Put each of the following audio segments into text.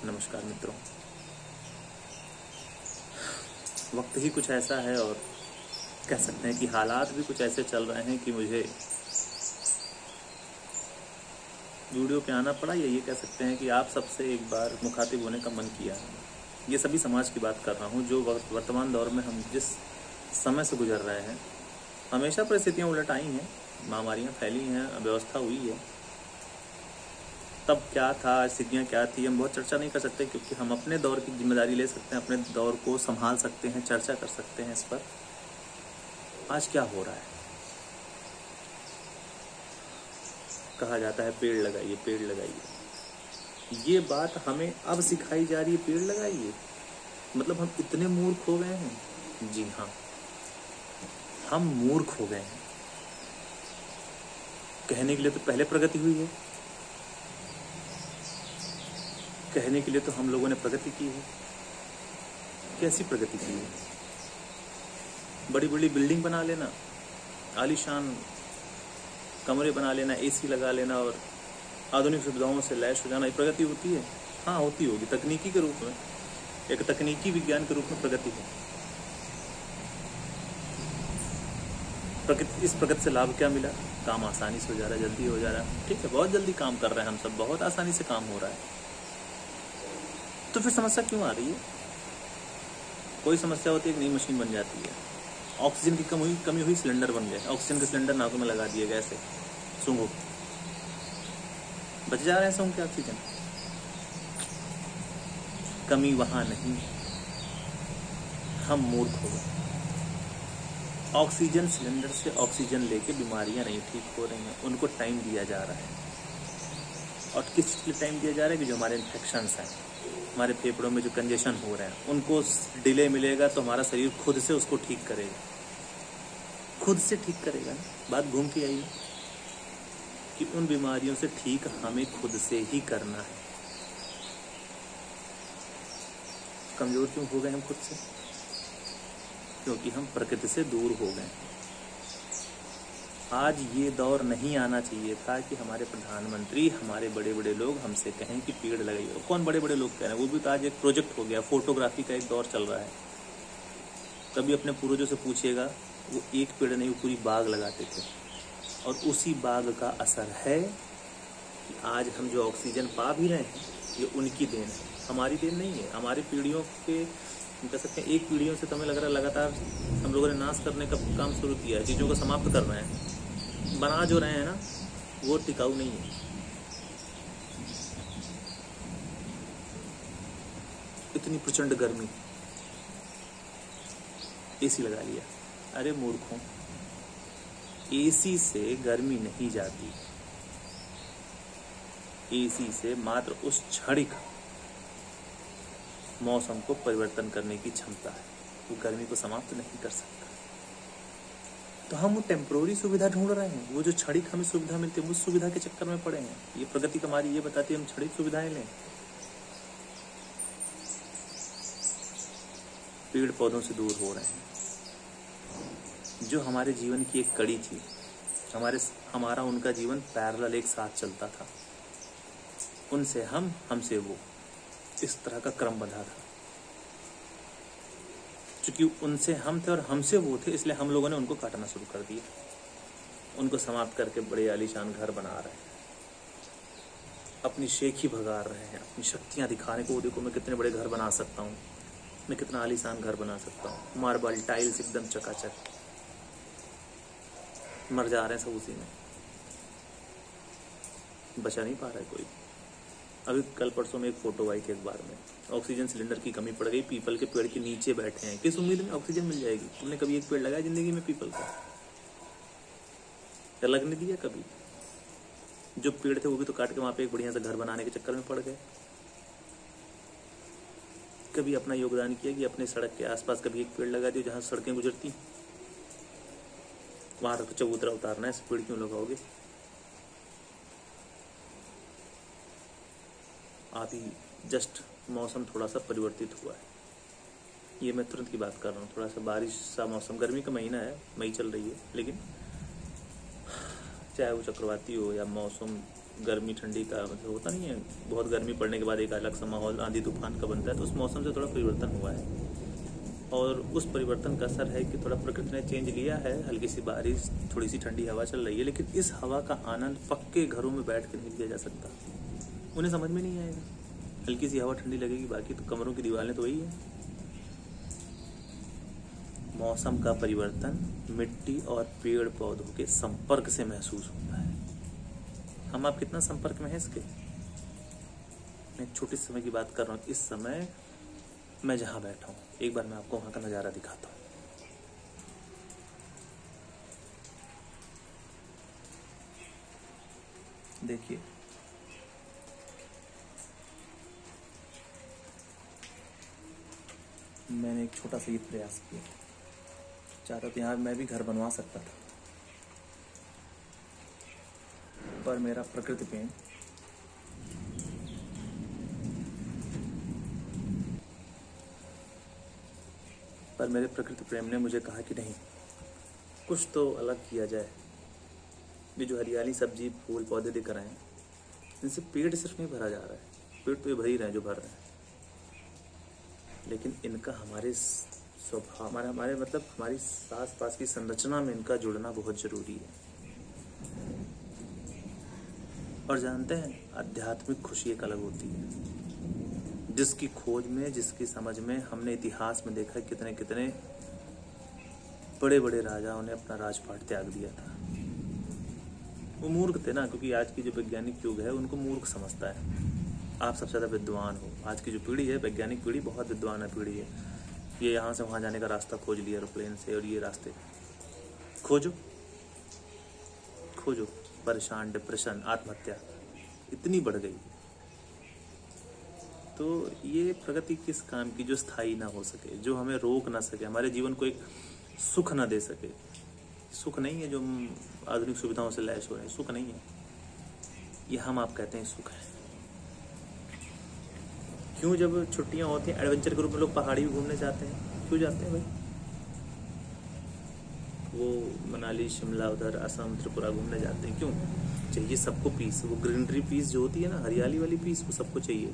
नमस्कार मित्रों। वक्त ही कुछ ऐसा है और कह सकते हैं कि हालात भी कुछ ऐसे चल रहे हैं कि मुझे वीडियो पे आना पड़ा, या ये कह सकते हैं कि आप सबसे एक बार मुखातिब होने का मन किया। ये सभी समाज की बात कर रहा हूँ जो वर्तमान दौर में हम जिस समय से गुजर रहे हैं। हमेशा परिस्थितियाँ उलट आई हैं, महामारियाँ फैली हैं, अव्यवस्था हुई है। तब क्या था, स्थितियाँ क्या थी, हम बहुत चर्चा नहीं कर सकते क्योंकि हम अपने दौर की जिम्मेदारी ले सकते हैं, अपने दौर को संभाल सकते हैं, चर्चा कर सकते हैं इस पर। आज क्या हो रहा है? कहा जाता है पेड़ लगाइए, पेड़ लगाइए। ये बात हमें अब सिखाई जा रही है, पेड़ लगाइए। मतलब हम इतने मूर्ख हो गए हैं। जी हाँ, हम मूर्ख हो गए हैं। कहने के लिए तो पहले प्रगति हुई है, कहने के लिए तो हम लोगों ने प्रगति की है। कैसी प्रगति की है? बड़ी बड़ी बिल्डिंग बना लेना, आलीशान कमरे बना लेना, एसी लगा लेना और आधुनिक सुविधाओं से लैस हो जाना, ये प्रगति होती है? हाँ, होती होगी, तकनीकी के रूप में, एक तकनीकी विज्ञान के रूप में प्रगति है। इस प्रगति से लाभ क्या मिला? काम आसानी से हो जा रहा है, जल्दी हो जा रहा है। ठीक है, बहुत जल्दी काम कर रहे हैं हम सब, बहुत आसानी से काम हो रहा है। तो फिर समस्या क्यों आ रही है? कोई समस्या होती है, एक नई मशीन बन जाती है। ऑक्सीजन की कमी हुई, सिलेंडर बन गए, ऑक्सीजन के सिलेंडर नाकों में लगा दिए गए, ऐसे सूंघो, बच जा रहे हैं सूंघ के ऑक्सीजन। कमी वहां नहीं, हम मूर्ख हो गए। ऑक्सीजन सिलेंडर से ऑक्सीजन लेके बीमारियां नहीं ठीक हो रही हैं, उनको टाइम दिया जा रहा है। और किस चीज़ के लिए टाइम दिया जा रहा है? कि जो हमारे इन्फेक्शंस हैं, हमारे फेफड़ों में जो कंजेशन हो रहे हैं, उनको डिले मिलेगा तो हमारा शरीर खुद से उसको ठीक करेगा, खुद से ठीक करेगा। बात घूम के आई कि उन बीमारियों से ठीक हमें खुद से ही करना है। कमजोर क्यों हो गए हम खुद से? क्योंकि हम प्रकृति से दूर हो गए। आज ये दौर नहीं आना चाहिए था कि हमारे प्रधानमंत्री, हमारे बड़े बड़े लोग हमसे कहें कि पेड़ लगाइए। कौन बड़े बड़े लोग कह रहे हैं? वो भी तो आज एक प्रोजेक्ट हो गया, फोटोग्राफी का एक दौर चल रहा है। कभी अपने पूर्वजों से पूछिएगा, वो एक पेड़ नहीं, वो पूरी बाग लगाते थे। और उसी बाग का असर है कि आज हम जो ऑक्सीजन पा भी रहे हैं, ये उनकी देन है, हमारी देन नहीं है। हमारी पीढ़ियों के, कह सकते हैं एक पीढ़ियों से तो हमें लग रहा है लगातार हम लोगों ने नाश करने का काम शुरू किया है, चीज़ों को समाप्त कर रहे हैं। बना जो रहे हैं ना, वो टिकाऊ नहीं है। इतनी प्रचंड गर्मी, एसी लगा लिया। अरे मूर्खों, एसी से गर्मी नहीं जाती। एसी से मात्र उस क्षणिक मौसम को परिवर्तन करने की क्षमता है, वो गर्मी को समाप्त नहीं कर सकता। तो हम वो टेम्पोररी सुविधा ढूंढ रहे हैं, वो जो क्षणिक हमें सुविधा मिलती है, उस सुविधा के चक्कर में पड़े हैं। ये प्रगति हमारी ये बताती है हम क्षणिक सुविधाएं लें। पेड़ पौधों से दूर हो रहे हैं, जो हमारे जीवन की एक कड़ी थी। हमारा उनका जीवन पैरेलल एक साथ चलता था। उनसे हम, हमसे वो, इस तरह का क्रम बंधा था। चूंकि उनसे हम थे और हमसे वो थे, इसलिए हम लोगों ने उनको काटना शुरू कर दिया, उनको समाप्त करके बड़े आलीशान घर बना रहे हैं, अपनी शेखी भगा रहे हैं, अपनी शक्तियां दिखाने को। देखो मैं कितने बड़े घर बना सकता हूँ, मैं कितना आलीशान घर बना सकता हूँ, मार्बल टाइल्स एकदम चकाचक। मर जा रहे हैं सब उसी में, बचा नहीं पा रहा है कोई। अभी कल परसों में एक फोटो आई थी अखबार में, ऑक्सीजन सिलेंडर की कमी पड़ गई, पीपल के पेड़ के नीचे बैठे हैं, किस उम्मीद में ऑक्सीजन मिल जाएगी? तुमने कभी एक पेड़ लगाया जिंदगी में पीपल का? या लगने दिया कभी? जो पेड़ थे वो भी तो काट के वहां पे एक बढ़िया सा घर बनाने के चक्कर में पड़ गए। कभी अपना योगदान किया कि अपने सड़क के आसपास कभी एक पेड़ लगा दिया, जहां सड़कें गुजरती वहां तक तो चबूतरा उतारना है, पेड़ क्यों लगाओगे? अभी जस्ट मौसम थोड़ा सा परिवर्तित हुआ है, ये मैं तुरंत की बात कर रहा हूँ। थोड़ा सा बारिश सा मौसम, गर्मी का महीना है, मई चल रही है, लेकिन चाहे वो चक्रवाती हो या मौसम गर्मी ठंडी का मतलब होता नहीं है, बहुत गर्मी पड़ने के बाद एक अलग सा माहौल आंधी तूफान का बनता है, तो उस मौसम से थोड़ा परिवर्तन हुआ है। और उस परिवर्तन का असर है कि थोड़ा प्रकृति ने चेंज लिया है, हल्की सी बारिश, थोड़ी सी ठंडी हवा चल रही है, लेकिन इस हवा का आनंद पक्के घरों में बैठ कर नहीं लिया जा सकता। उन्हें समझ में नहीं आएगा। हल्की सी हवा ठंडी लगेगी, बाकी तो कमरों की दीवारें तो वही है। मौसम का परिवर्तन मिट्टी और पेड़ पौधों के संपर्क से महसूस होता है। हम आप कितना संपर्क में है इसके। मैं एक छोटे समय की बात कर रहा हूँ। इस समय मैं जहाँ बैठा हूँ, एक बार मैं आपको वहाँ का नज़ारा दिखाता हूँ। देखिए, मैंने एक छोटा सा ये प्रयास किया, चाहता तो यहाँ मैं भी घर बनवा सकता था, पर मेरा प्रकृति प्रेम मेरे प्रकृति प्रेम ने मुझे कहा कि नहीं, कुछ तो अलग किया जाए। ये जो हरियाली, सब्जी, फूल, पौधे दिख रहे हैं, इनसे पेट सिर्फ नहीं भरा जा रहा है, पेट तो ये भर ही रहे हैं जो भर रहे हैं, लेकिन इनका हमारे स्वभाव, हमारे मतलब हमारी आस पास की संरचना में इनका जुड़ना बहुत जरूरी है। और जानते हैं, आध्यात्मिक खुशी एक अलग होती है, जिसकी खोज में, जिसकी समझ में हमने इतिहास में देखा कितने कितने बड़े बड़े राजाओं ने अपना राजपाट त्याग दिया था। वो मूर्ख थे ना, क्योंकि आज की जो वैज्ञानिक युग है उनको मूर्ख समझता है। आप सबसे ज़्यादा विद्वान हो। आज की जो पीढ़ी है, वैज्ञानिक पीढ़ी, बहुत विद्वान है पीढ़ी है। ये यहाँ से वहाँ जाने का रास्ता खोज लिया एरोप्लेन से, और ये रास्ते खोजो खोजो। परेशान, डिप्रेशन, आत्महत्या इतनी बढ़ गई। तो ये प्रगति किस काम की जो स्थायी ना हो सके, जो हमें रोक ना सके, हमारे जीवन को एक सुख ना दे सके। सुख नहीं है जो आधुनिक सुविधाओं से लैस हो रहे हैं, सुख नहीं है ये। हम आप कहते हैं सुख है। क्यों जब छुट्टियां होती हैं एडवेंचर के रूप में लोग पहाड़ी भी घूमने जाते हैं? क्यों जाते हैं भाई? वो मनाली, शिमला, उधर असम, त्रिपुरा घूमने जाते हैं। क्यों? चाहिए सबको पीस, वो ग्रीनरी पीस जो होती है ना, हरियाली वाली पीस, वो सबको चाहिए।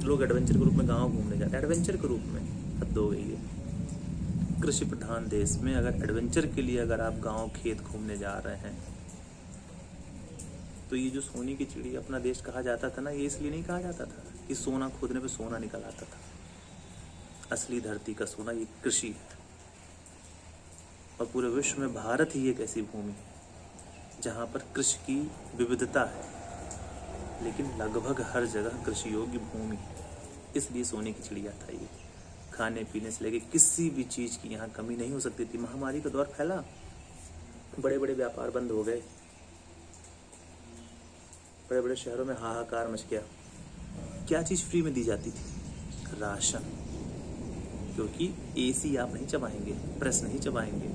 लोग एडवेंचर के रूप में गांव घूमने जाते हैं। एडवेंचर के रूप में हद हो गई है। कृषि प्रधान देश में अगर एडवेंचर के लिए अगर आप गांव, खेत घूमने जा रहे हैं, तो ये जो सोने की चिड़ी अपना देश कहा जाता था ना, ये इसलिए नहीं कहा जाता था कि सोना खोदने पे सोना निकल आता था। असली धरती का सोना ये कृषि है। और पूरे विश्व में भारत ही एक ऐसी भूमि है जहाँ पर कृषि की विविधता है, लेकिन लगभग हर जगह कृषि योग्य भूमि है। इसलिए सोने की चिड़िया था ये। खाने पीने से लेके किसी भी चीज़ की यहाँ कमी नहीं हो सकती थी। महामारी का दौर फैला, बड़े बड़े व्यापार बंद हो गए, बड़े बड़े शहरों में हाहाकार मच गया। क्या चीज़ फ्री में दी जाती थी? राशन। क्योंकि एसी आप नहीं चबाएंगे, प्रेस नहीं चबाएंगे,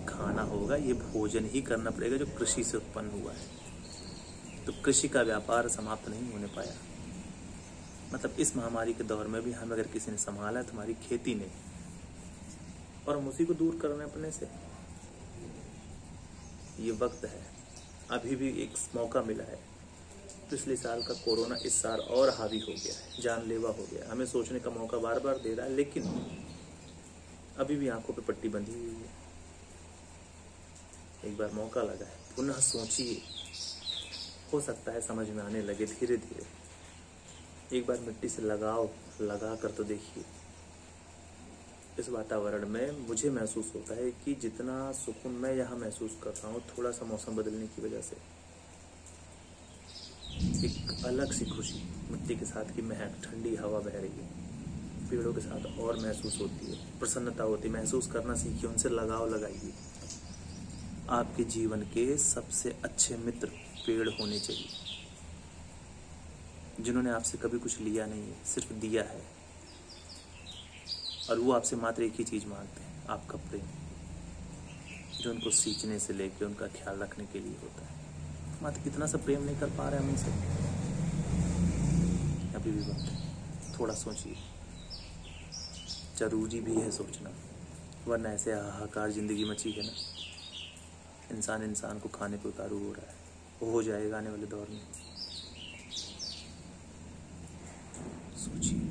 खाना होगा, ये भोजन ही करना पड़ेगा जो कृषि से उत्पन्न हुआ है। तो कृषि का व्यापार समाप्त नहीं होने पाया। मतलब इस महामारी के दौर में भी हम अगर किसी ने संभाला है तो हमारी खेती ने, और हम उसी को दूर करने अपने से। ये वक्त है, अभी भी एक मौका मिला है। पिछले साल का कोरोना इस साल और हावी हो गया है, जानलेवा हो गया। हमें सोचने का मौका बार बार दे रहा है, लेकिन अभी भी आंखों पे पट्टी बंधी हुई है। एक बार मौका लगा है, पुनः सोचिए, हो सकता है समझ में आने लगे धीरे धीरे। एक बार मिट्टी से लगा कर तो देखिए। इस वातावरण में मुझे महसूस होता है कि जितना सुकून मैं यहाँ महसूस कर रहा हूँ, थोड़ा सा मौसम बदलने की वजह से एक अलग सी खुशी, मिट्टी के साथ की महक, ठंडी हवा बह रही है, पेड़ों के साथ और महसूस होती है, प्रसन्नता होती है। महसूस करना सीखिए, उनसे लगाव लगाइए। आपके जीवन के सबसे अच्छे मित्र पेड़ होने चाहिए, जिन्होंने आपसे कभी कुछ लिया नहीं है, सिर्फ दिया है। और वो आपसे मात्र एक ही चीज़ मांगते हैं, आपका प्रेम, जो उनको सींचने से लेकर उनका ख्याल रखने के लिए होता है। मात्र कितना सा प्रेम नहीं कर पा रहे हैं हम उनसे, अभी भी वक्त है। थोड़ा सोचिए, जरूरी भी है सोचना, वरना ऐसे हाहाकार जिंदगी मची है ना, इंसान इंसान को खाने पे उतारू हो रहा है, वो हो जाएगा आने वाले दौर में। सोचिए।